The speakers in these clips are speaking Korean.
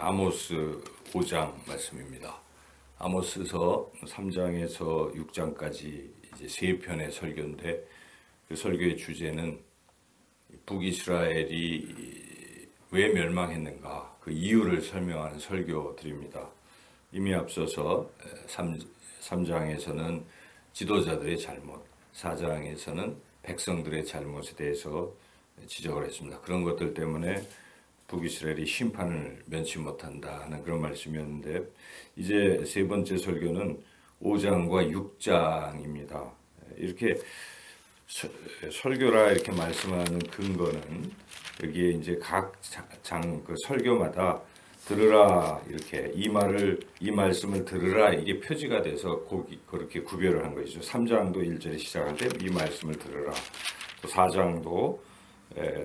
아모스 5장 말씀입니다. 아모스서 3장에서 6장까지 이제 세 편의 설교인데 그 설교의 주제는 북이스라엘이 왜 멸망했는가 그 이유를 설명하는 설교들입니다. 이미 앞서서 3장에서는 지도자들의 잘못, 4장에서는 백성들의 잘못에 대해서 지적을 했습니다. 그런 것들 때문에 북이스라엘이 심판을 면치 못한다 하는 그런 말씀이었는데 이제 세 번째 설교는 5장과 6장입니다. 이렇게 설교라 이렇게 말씀하는 근거는 여기에 이제 각 장 그 설교마다 들으라 이렇게 이 말씀을 들으라 이게 표지가 돼서 그렇게 구별을 한 것이죠. 3장도 1절에 시작할 때 이 말씀을 들으라. 또 4장도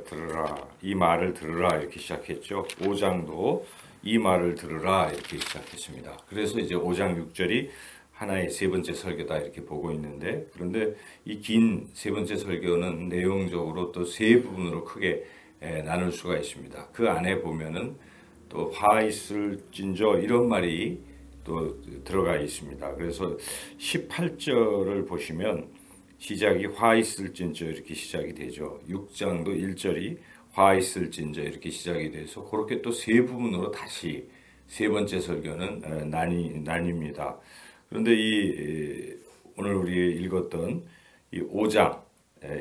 들으라 이 말을 들으라 이렇게 시작했죠. 5장도 이 말을 들으라 이렇게 시작했습니다. 그래서 이제 5장 6절이 하나의 세 번째 설교다 이렇게 보고 있는데 그런데 이 긴 세 번째 설교는 내용적으로 또 세 부분으로 크게 나눌 수가 있습니다. 그 안에 보면은 또 화 있을진저 이런 말이 또 들어가 있습니다. 그래서 18절을 보시면 시작이 화 있을진저 이렇게 시작이 되죠. 6장도 1절이 화 있을진저 이렇게 시작이 돼서 그렇게 또 세 부분으로 다시 세 번째 설교는 나뉩니다. 그런데 오늘 우리 읽었던 이 5장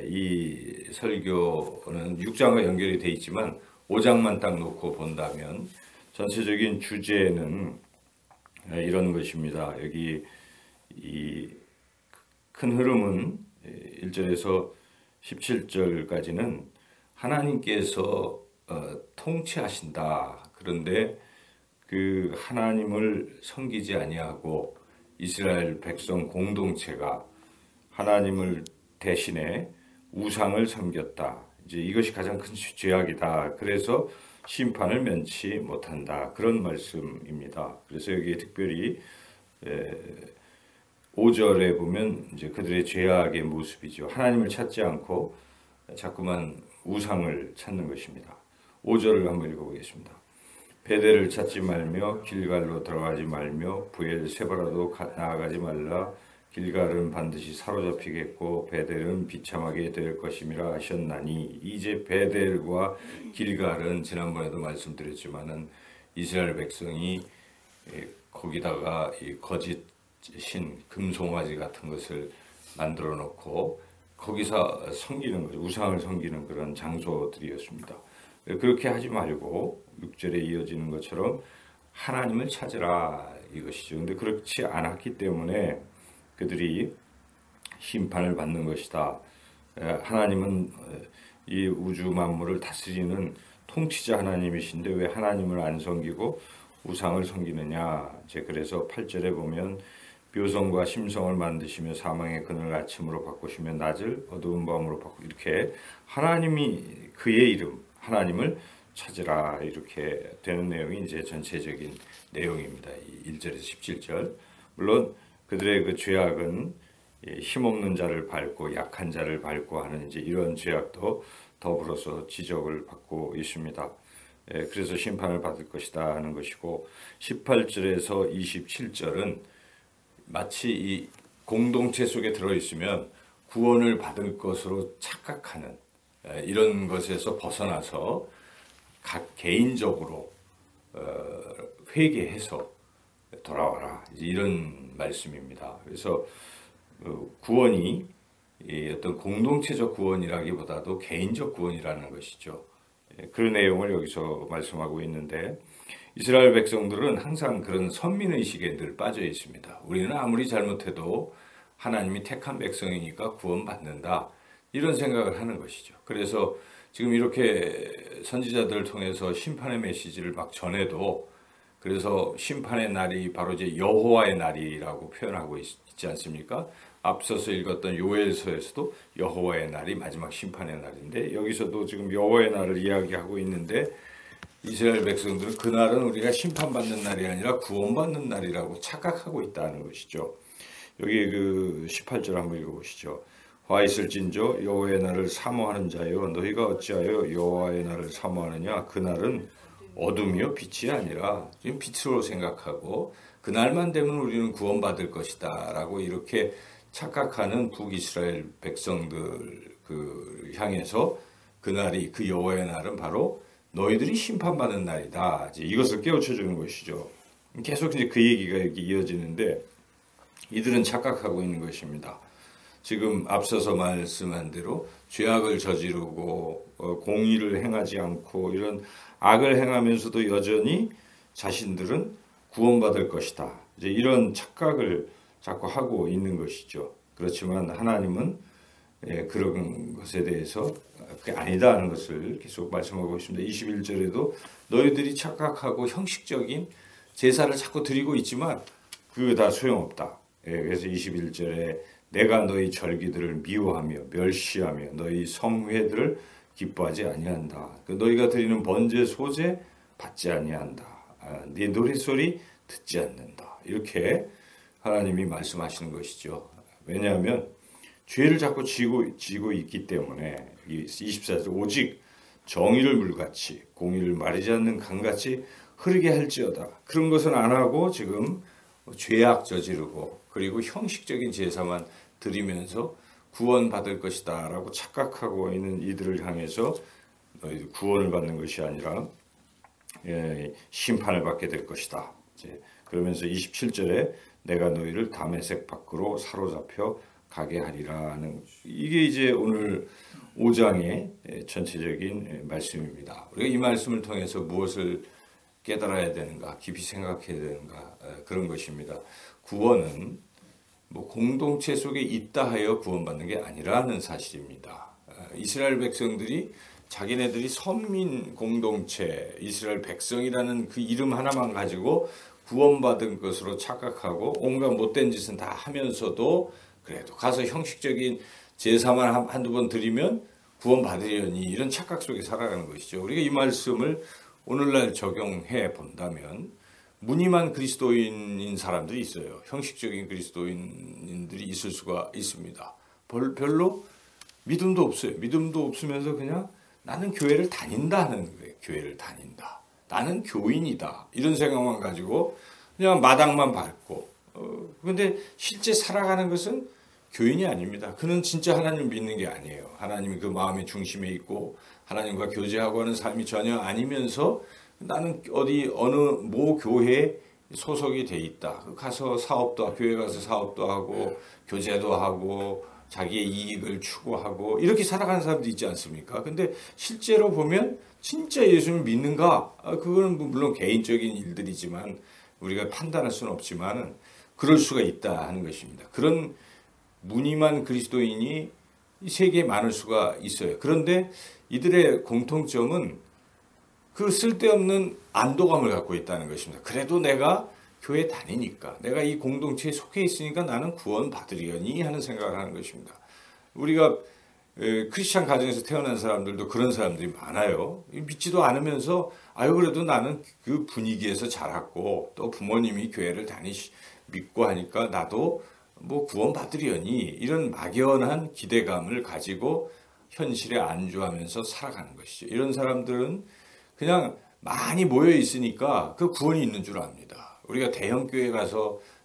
이 설교는 6장과 연결이 돼 있지만 5장만 딱 놓고 본다면 전체적인 주제는 이런 것입니다. 여기 이 큰 흐름은 1절에서 17절까지는 하나님께서 통치하신다. 그런데 그 하나님을 섬기지 아니하고 이스라엘 백성 공동체가 하나님을 대신에 우상을 섬겼다. 이제 이것이 가장 큰 죄악이다. 그래서 심판을 면치 못한다. 그런 말씀입니다. 그래서 여기 특별히 5절에 보면 이제 그들의 죄악의 모습이죠. 하나님을 찾지 않고 자꾸만 우상을 찾는 것입니다. 5절을 한번 읽어보겠습니다. 베델을 찾지 말며 길갈로 들어가지 말며 브엘세바라도 나아가지 말라. 길갈은 반드시 사로잡히겠고 베델은 비참하게 될 것임이라 하셨나니 이제 베델과 길갈은 지난번에도 말씀드렸지만은 이스라엘 백성이 거기다가 이 거짓 신 금송아지 같은 것을 만들어 놓고 거기서 섬기는 거죠. 우상을 섬기는 그런 장소들이었습니다. 그렇게 하지 말고 6절에 이어지는 것처럼 하나님을 찾으라 이것이죠. 근데 그렇지 않았기 때문에 그들이 심판을 받는 것이다. 하나님은 이 우주 만물을 다스리는 통치자 하나님이신데 왜 하나님을 안 섬기고 우상을 섬기느냐. 그래서 8절에 보면 묘성과 심성을 만드시며 사망의 그늘 아침으로 바꾸시며 낮을 어두운 밤으로 바꾸고 이렇게 하나님이 그의 이름 하나님을 찾으라 이렇게 되는 내용이 이제 전체적인 내용입니다. 1절에서 17절. 물론 그들의 그 죄악은 힘없는 자를 밟고 약한 자를 밟고 하는 이제 이런 죄악도 더불어서 지적을 받고 있습니다. 그래서 심판을 받을 것이다 하는 것이고 18절에서 27절은 마치 이 공동체 속에 들어있으면 구원을 받을 것으로 착각하는 이런 것에서 벗어나서 각 개인적으로 회개해서 돌아와라 이런 말씀입니다. 그래서 구원이 어떤 공동체적 구원이라기보다도 개인적 구원이라는 것이죠. 그 내용을 여기서 말씀하고 있는데 이스라엘 백성들은 항상 그런 선민의식에 늘 빠져 있습니다. 우리는 아무리 잘못해도 하나님이 택한 백성이니까 구원받는다. 이런 생각을 하는 것이죠. 그래서 지금 이렇게 선지자들을 통해서 심판의 메시지를 막 전해도 그래서 심판의 날이 바로 이제 여호와의 날이라고 표현하고 있지 않습니까? 앞서서 읽었던 요엘서에서도 여호와의 날이 마지막 심판의 날인데 여기서도 지금 여호와의 날을 이야기하고 있는데 이스라엘 백성들은 그날은 우리가 심판받는 날이 아니라 구원받는 날이라고 착각하고 있다는 것이죠. 여기 그 18절 한번 읽어보시죠. 화 있을진저 여호와의 날을 사모하는 자여 너희가 어찌하여 여호와의 날을 사모하느냐 그날은 어둠이요 빛이 아니라 지금 빛으로 생각하고 그날만 되면 우리는 구원받을 것이다 라고 이렇게 착각하는 북이스라엘 백성들 향해서 그날이 그 여호와의 날은 바로 너희들이 심판받는 날이다. 이것을 깨우쳐 주는 것이죠. 계속 이제 그 얘기가 이렇게 이어지는데 이들은 착각하고 있는 것입니다. 지금 앞서서 말씀한 대로 죄악을 저지르고 공의를 행하지 않고 이런 악을 행하면서도 여전히 자신들은 구원받을 것이다. 이제 이런 착각을 자꾸 하고 있는 것이죠. 그렇지만 하나님은 그런 것에 대해서 그게 아니다 하는 것을 계속 말씀하고 있습니다. 21절에도 너희들이 착각하고 형식적인 제사를 자꾸 드리고 있지만 그거 다 소용없다. 그래서 21절에 내가 너희 절기들을 미워하며 멸시하며 너희 성회들을 기뻐하지 아니한다. 너희가 드리는 번제 소제 받지 아니한다. 네 노랫소리 듣지 않는다. 이렇게 하나님이 말씀하시는 것이죠. 왜냐하면 죄를 자꾸 지고 있기 때문에 24절 오직 정의를 물같이 공의를 마르지 않는 강같이 흐르게 할지어다. 그런 것은 안 하고 지금 죄악 저지르고 그리고 형식적인 제사만 드리면서 구원받을 것이다 라고 착각하고 있는 이들을 향해서 너희들 구원을 받는 것이 아니라 심판을 받게 될 것이다. 그러면서 27절에 내가 너희를 다메섹 밖으로 사로잡혀 가게 하리라는 이게 이제 오늘 5장의 전체적인 말씀입니다. 우리가 이 말씀을 통해서 무엇을 깨달아야 되는가, 깊이 생각해야 되는가 그런 것입니다. 구원은 뭐 공동체 속에 있다 하여 구원받는 게 아니라는 사실입니다. 이스라엘 백성들이 자기네들이 선민 공동체, 이스라엘 백성이라는 그 이름 하나만 가지고 구원받은 것으로 착각하고 온갖 못된 짓은 다 하면서도 그래도 가서 형식적인 제사만 한두 번 드리면 구원받으려니 이런 착각 속에 살아가는 것이죠. 우리가 이 말씀을 오늘날 적용해 본다면 무늬만 그리스도인인 사람들이 있어요. 형식적인 그리스도인들이 있을 수가 있습니다. 별로 믿음도 없어요. 믿음도 없으면서 그냥 나는 교회를 다닌다 하는 거예요. 교회를 다닌다. 나는 교인이다. 이런 생각만 가지고 그냥 마당만 밟고 그런데 실제 살아가는 것은 교인이 아닙니다. 그는 진짜 하나님을 믿는 게 아니에요. 하나님이 그 마음의 중심에 있고 하나님과 교제하고 하는 삶이 전혀 아니면서 나는 어느 모 교회에 소속이 돼 있다. 가서 사업도 교회 가서 사업도 하고 교제도 하고 자기의 이익을 추구하고 이렇게 살아가는 사람도 있지 않습니까? 근데 실제로 보면 진짜 예수를 믿는가? 그거는 물론 개인적인 일들이지만 우리가 판단할 수는 없지만은 그럴 수가 있다 하는 것입니다. 그런 무늬만 그리스도인이 이 세계에 많을 수가 있어요. 그런데 이들의 공통점은 그 쓸데없는 안도감을 갖고 있다는 것입니다. 그래도 내가 교회 다니니까, 내가 이 공동체에 속해 있으니까 나는 구원 받으려니 하는 생각을 하는 것입니다. 우리가 크리스찬 가정에서 태어난 사람들도 그런 사람들이 많아요. 믿지도 않으면서 그래도 나는 그 분위기에서 자랐고 또 부모님이 교회를 믿고 하니까 나도 뭐 구원 받으려니 이런 막연한 기대감을 가지고 현실에 안주하면서 살아가는 것이죠. 이런 사람들은 그냥 많이 모여 있으니까 그 구원이 있는 줄 압니다. 우리가 대형 교회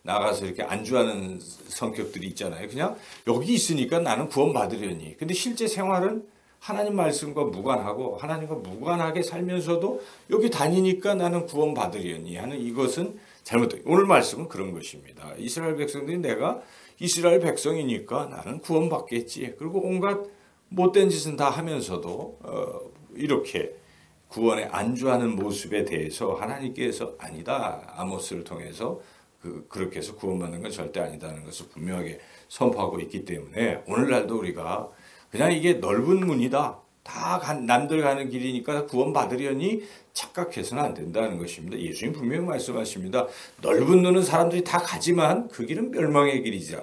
나가서 이렇게 안주하는 성격들이 있잖아요. 그냥 여기 있으니까 나는 구원 받으려니. 근데 실제 생활은 하나님 말씀과 무관하고 하나님과 무관하게 살면서도 여기 다니니까 나는 구원 받으려니 하는 이것은 잘못된. 오늘 말씀은 그런 것입니다. 이스라엘 백성들이 내가 이스라엘 백성이니까 나는 구원 받겠지. 그리고 온갖 못된 짓은 다 하면서도 이렇게 구원에 안주하는 모습에 대해서 하나님께서 아니다. 아모스를 통해서 그렇게 해서 구원받는 건 절대 아니다는 것을 분명하게 선포하고 있기 때문에 오늘날도 우리가 그냥 이게 넓은 문이다. 다 남들 가는 길이니까 구원받으려니 착각해서는 안 된다는 것입니다. 예수님 분명히 말씀하십니다. 넓은 눈은 사람들이 다 가지만 그 길은 멸망의 길이다.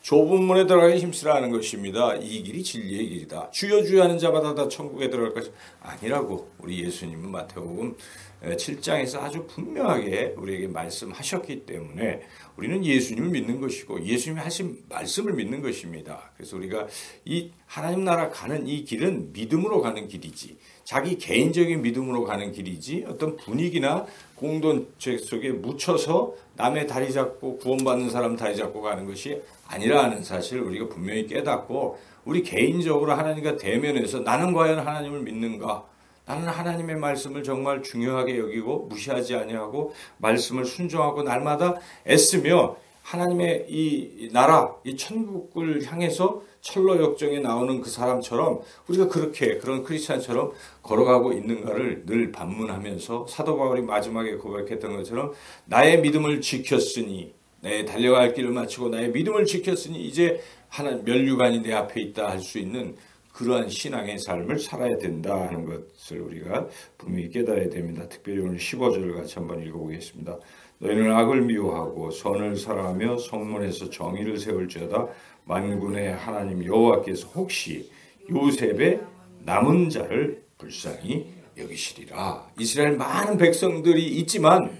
좁은 문에 들어가기 힘쓰라 하는 것입니다. 이 길이 진리의 길이다. 주여 주여 하는 자마다 다 천국에 들어갈 것이 아니라고 우리 예수님은 마태복음 7장에서 아주 분명하게 우리에게 말씀하셨기 때문에 우리는 예수님을 믿는 것이고 예수님이 하신 말씀을 믿는 것입니다. 그래서 우리가 이 하나님 나라 가는 이 길은 믿음으로 가는 길이지 자기 개인적인 믿음으로 가는 길이지 어떤 분위기나 공동체 속에 묻혀서 남의 다리 잡고 구원받는 사람 다리 잡고 가는 것이 아니라는 사실을 우리가 분명히 깨닫고 우리 개인적으로 하나님과 대면해서 나는 과연 하나님을 믿는가? 나는 하나님의 말씀을 정말 중요하게 여기고 무시하지 아니하고 말씀을 순종하고 날마다 애쓰며 하나님의 이 나라, 이 천국을 향해서 철로 역정에 나오는 그 사람처럼 우리가 그렇게 그런 크리스찬처럼 걸어가고 있는가를 늘 반문하면서 사도 바울이 마지막에 고백했던 것처럼 나의 믿음을 지켰으니 내 달려갈 길을 마치고 나의 믿음을 지켰으니 이제 하나님 면류관이 내 앞에 있다 할 수 있는 그러한 신앙의 삶을 살아야 된다 하는 것을 우리가 분명히 깨달아야 됩니다. 특별히 오늘 15절을 같이 한번 읽어보겠습니다. 너희는 악을 미워하고 선을 사랑하며 성문에서 정의를 세울지어다. 만군의 하나님 여호와께서 혹시 요셉의 남은 자를 불쌍히 여기시리라. 이스라엘 많은 백성들이 있지만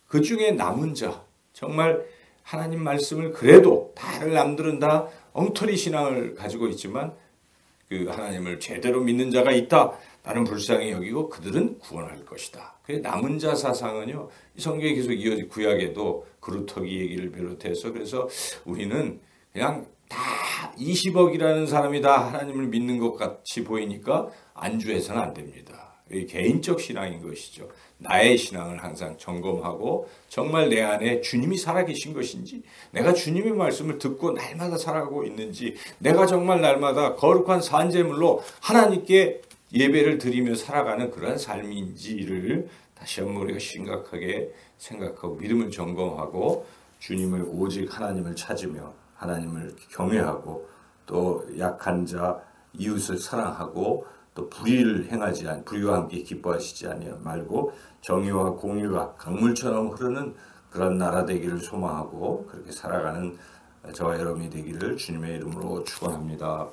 그 중에 남은 자, 정말 하나님 말씀을 그래도 다른 남들은 다 엉터리 신앙을 가지고 있지만 그 하나님을 제대로 믿는 자가 있다. 나는 불쌍히 여기고 그들은 구원할 것이다. 그 남은 자 사상은요, 성경에 계속 이어지 구약에도 그루터기 얘기를 비롯해서 그래서 우리는 그냥 다 20억이라는 사람이 다 하나님을 믿는 것 같이 보이니까 안주해서는 안 됩니다. 개인적 신앙인 것이죠. 나의 신앙을 항상 점검하고 정말 내 안에 주님이 살아계신 것인지, 내가 주님의 말씀을 듣고 날마다 살아가고 있는지, 내가 정말 날마다 거룩한 산제물로 하나님께 예배를 드리며 살아가는 그러한 삶인지를 다시 한번 우리가 심각하게 생각하고 믿음을 점검하고 주님을 오직 하나님을 찾으며 하나님을 경외하고 또 약한 자 이웃을 사랑하고 또 불의를 행하지 않 불의와 함께 기뻐하시지 말고 정의와 공의가 강물처럼 흐르는 그런 나라 되기를 소망하고 그렇게 살아가는 저와 여러분이 되기를 주님의 이름으로 축원합니다.